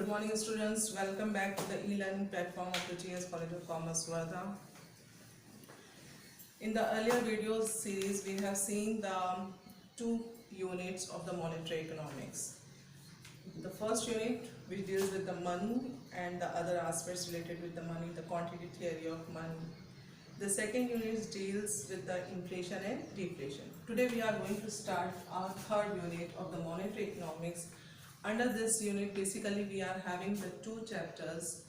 Good morning students, welcome back to the e-learning platform of the GS College of Commerce, Wardha. In the earlier videos series, we have seen the two units of the monetary economics. The first unit which deals with the money and the other aspects related with the money, the quantity theory of money. The second unit deals with the inflation and deflation. Today we are going to start our third unit of the monetary economics. Under this unit, basically we are having the two chapters,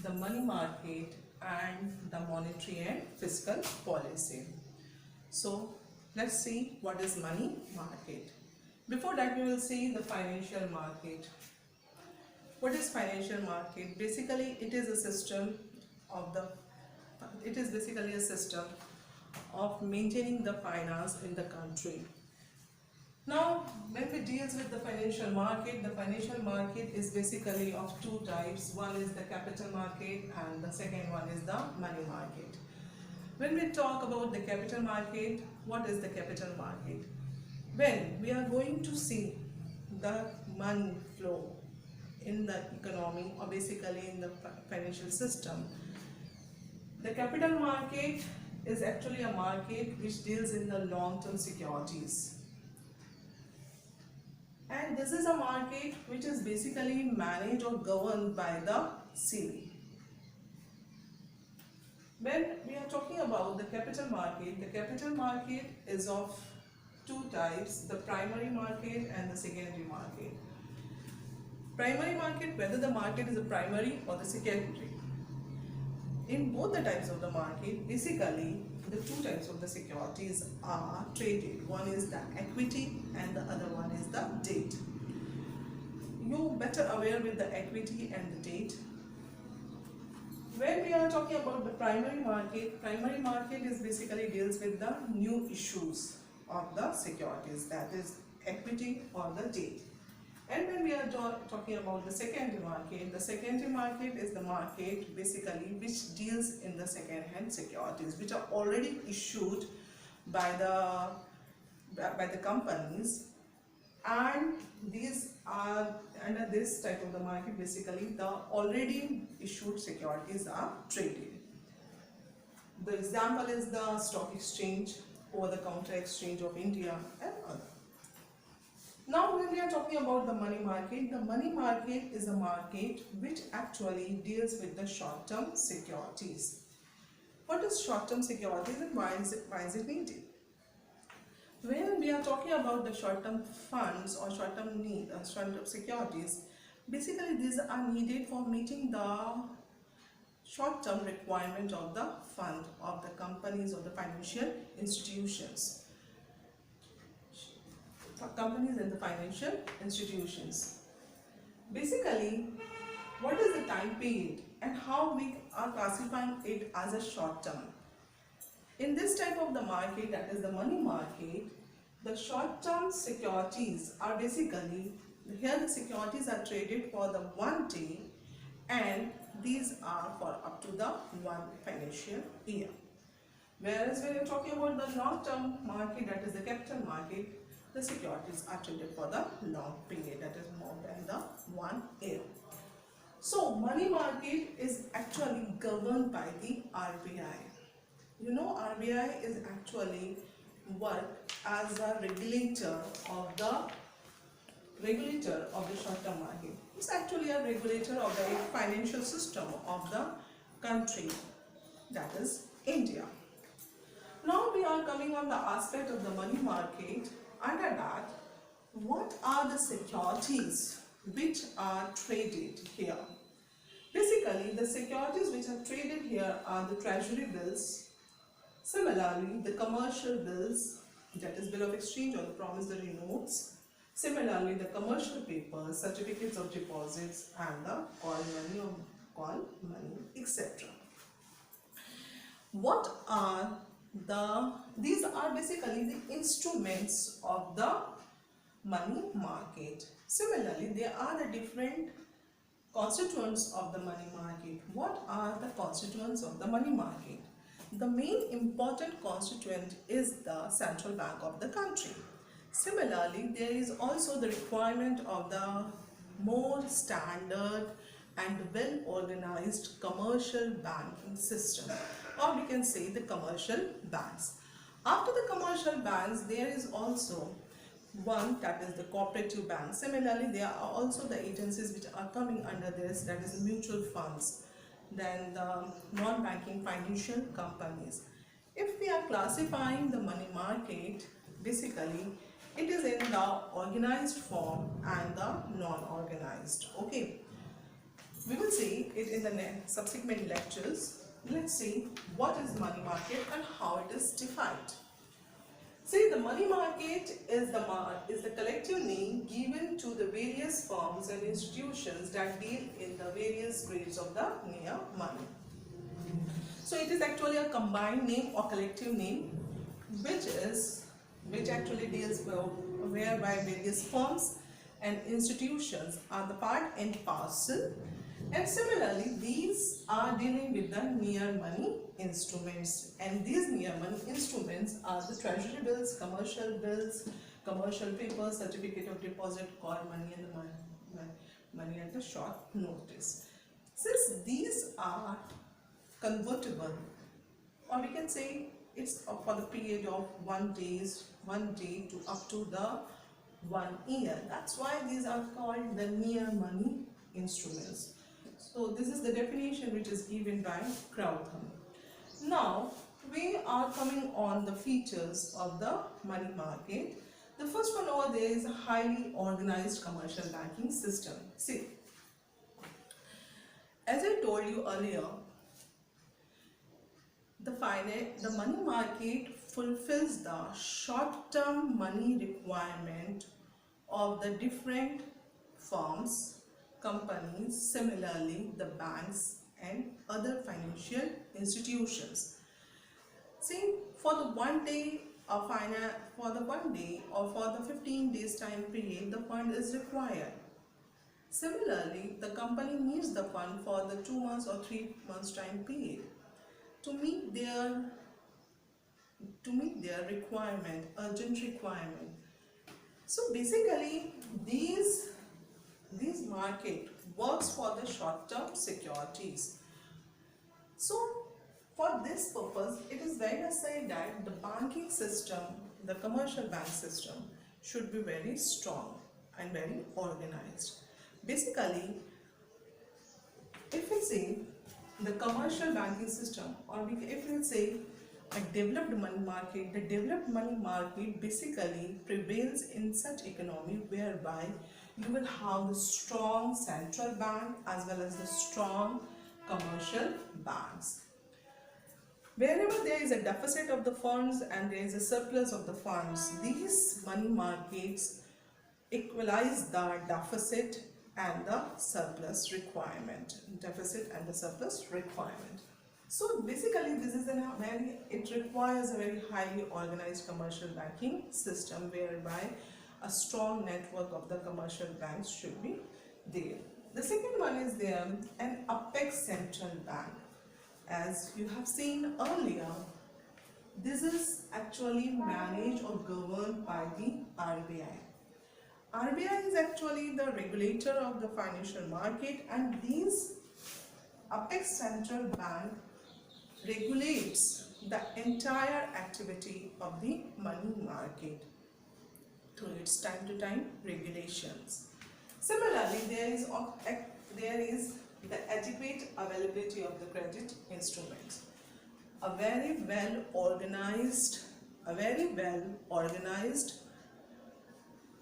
the money market and the monetary and fiscal policy. So let's see what is money market. Before that, we will see the financial market. What is financial market? Basically it is a system of maintaining the finance in the country. Now, when we deal with the financial market is basically of two types. One is the capital market and the second one is the money market. When we talk about the capital market, what is the capital market? When we are going to see the money flow in the economy or basically in the financial system, the capital market is actually a market which deals in the long-term securities. And this is a market which is basically managed or governed by the SEBI. When we are talking about the capital market is of two types, the primary market and the secondary market. Primary market, whether the market is a primary or the secondary. In both the types of the market, basically the two types of the securities are traded. One is the equity and the other one is the debt. You better aware with the equity and the debt. When we are talking about the primary market is basically deals with the new issues of the securities, that is equity or the debt. And when we are talking about the secondary market is the market basically which deals in the second-hand securities which are already issued by the companies, and these are under this type of the market basically the already issued securities are traded. The example is the stock exchange, over-the-counter exchange of India and other. Now when we are talking about the money market is a market which actually deals with the short-term securities. What is short-term securities and why is it needed? When we are talking about the short-term funds or short-term securities, basically these are needed for meeting the short-term requirement of the fund of the companies or the financial institutions. Companies and the financial institutions. Basically, what is the time period and how we are classifying it as a short term? In this type of the market, that is the money market, the short term securities are basically, here the securities are traded for the 1 day and these are for up to the 1 financial year. Whereas when you are talking about the long term market, that is the capital market, the securities are traded for the long period, that is more than the 1 year. So money market is actually governed by the RBI. You know, RBI is actually work as a regulator of the short-term market. It's actually a regulator of the financial system of the country, that is India. Now we are coming on the aspect of the money market. Under that, what are the securities which are traded here? Basically, the securities which are traded here are the treasury bills, similarly the commercial bills, that is bill of exchange or the promissory notes, similarly the commercial papers, certificates of deposits and the call money, etc. These are basically the instruments of the money market. Similarly, there are the different constituents of the money market. What are the constituents of the money market? The main important constituent is the central bank of the country. Similarly, there is also the requirement of the more standard and well organized commercial banking system, or we can say the commercial banks. After the commercial banks, there is also one, that is the cooperative bank. Similarly, there are also the agencies which are coming under this, that is mutual funds, then the non-banking financial companies. If we are classifying the money market, basically it is in the organized form and the non-organized. Okay, we will see it in the subsequent lectures. Let's see what is money market and how it is defined. See, the money market is the collective name given to the various firms and institutions that deal in the various grades of the near money. So it is actually a combined name or collective name which actually deals whereby various firms and institutions are the part and parcel, and similarly these are dealing with the near money instruments, and these near money instruments are the treasury bills, commercial papers, certificate of deposit, call money, and the money at the short notice. Since these are convertible, or we can say it's for the period of 1 day to up to the 1 year. That's why these are called the near money instruments. So this is the definition which is given by Crowtham. Now we are coming on the features of the money market. The first one over there is a highly organized commercial banking system. See, as I told you earlier, the money market fulfills the short-term money requirement of the different firms, companies, similarly the banks and other financial institutions. See, for the 1 day or for the 15 days time period, the fund is required. Similarly, the company needs the fund for the 2 months or 3 months time period to meet their requirement, urgent requirement. So basically these market works for the short-term securities. So for this purpose, it is very necessary that the banking system, the commercial bank system, should be very strong and very organized. Basically, if we say the commercial banking system, or if we say a developed money market, the developed money market basically prevails in such economy whereby you will have the strong central bank as well as the strong commercial banks. Wherever there is a deficit of the funds and there is a surplus of the funds, these money markets equalize the deficit and the surplus requirement. So basically this is it requires a very highly organized commercial banking system whereby a strong network of the commercial banks should be there. The second one is there an apex central bank. As you have seen earlier, this is actually managed or governed by the RBI. RBI is actually the regulator of the financial market, and these apex central bank regulates the entire activity of the money market through its time to time regulations. Similarly, there is the adequate availability of the credit instruments. A very well organized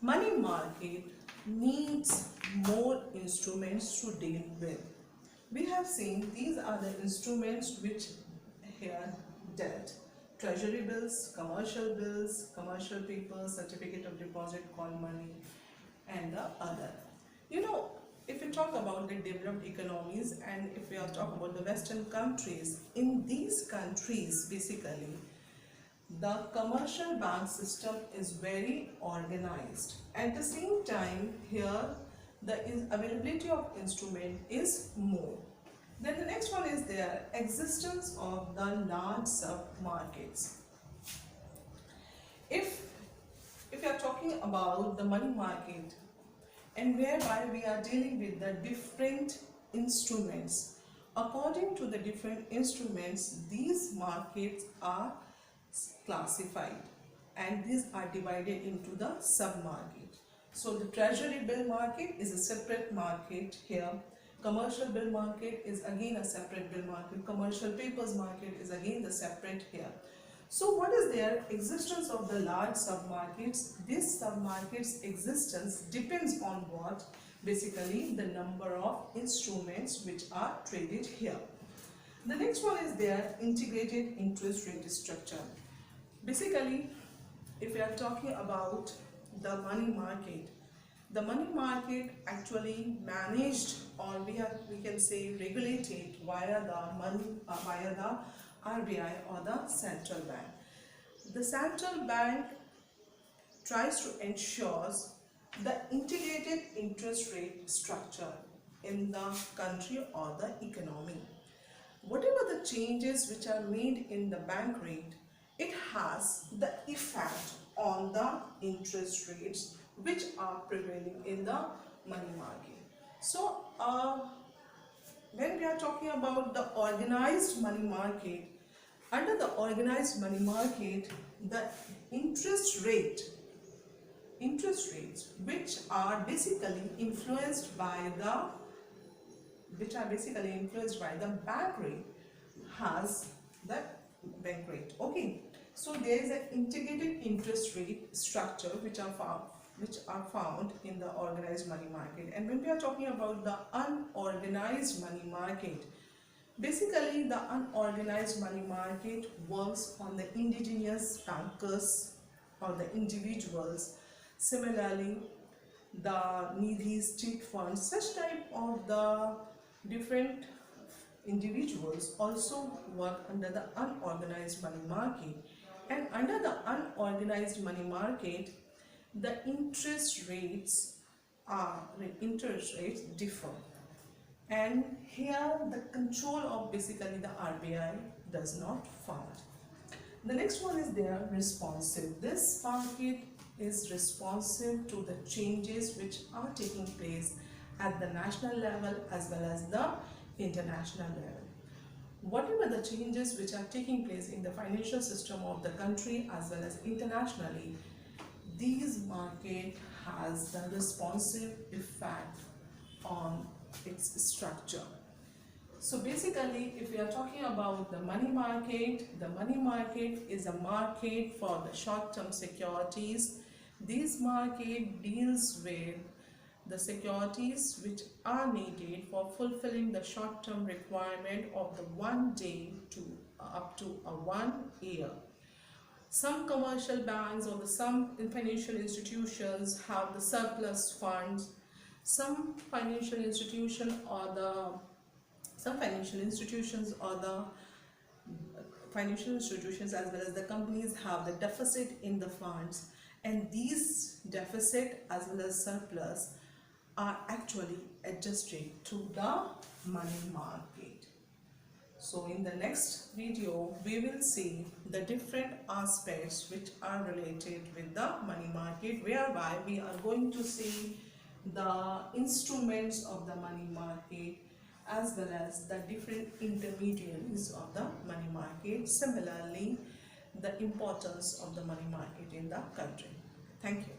money market needs more instruments to deal with. We have seen these are the instruments which here dealt: treasury bills, commercial papers, certificate of deposit, call money, and the other. If we talk about the developed economies and if we are talking about the Western countries, in these countries basically the commercial bank system is very organized. At the same time, here the availability of instrument is more. Then the next one is their existence of the large sub-markets. If you are talking about the money market, and whereby we are dealing with the different instruments. According to the different instruments, these markets are classified and these are divided into the sub-market. So the treasury bill market is a separate market here. Commercial bill market is again a separate bill market. Commercial papers market is again the separate here. So what is their existence of the large sub-markets? This sub-markets existence depends on what? Basically the number of instruments which are traded here. The next one is their integrated interest rate structure. Basically, if we are talking about the money market actually managed, or we can say regulated via the RBI or the central bank. The central bank tries to ensure the integrated interest rate structure in the country or the economy. Whatever the changes which are made in the bank rate, it has the effect on the interest rates which are prevailing in the money market. So when we are talking about the organized money market, under the organized money market, the interest rates which are basically influenced by the bank rate has the bank rate. Okay, so there is an integrated interest rate structure which are found in the organized money market. And when we are talking about the unorganized money market, basically the unorganized money market works on the indigenous bankers or the individuals. Similarly, the nidhis, cheat funds, such type of the different individuals also work under the unorganized money market. And under the unorganized money market, the interest rates differ, and here the control of basically the RBI does not found. The next one is their responsive. This market is responsive to the changes which are taking place at the national level as well as the international level. Whatever the changes which are taking place in the financial system of the country as well as internationally, these market has the responsive effect on its structure. So basically, if we are talking about the money market is a market for the short-term securities. This market deals with the securities which are needed for fulfilling the short-term requirement of the 1 day to up to a 1 year. Some commercial banks or some financial institutions have the surplus funds. Some financial institutions or the financial institutions as well as the companies have the deficit in the funds, and these deficit as well as surplus are actually adjusted to the money market. So in the next video we will see the different aspects which are related with the money market, whereby we are going to see the instruments of the money market as well as the different intermediaries of the money market. Similarly, the importance of the money market in the country. Thank you.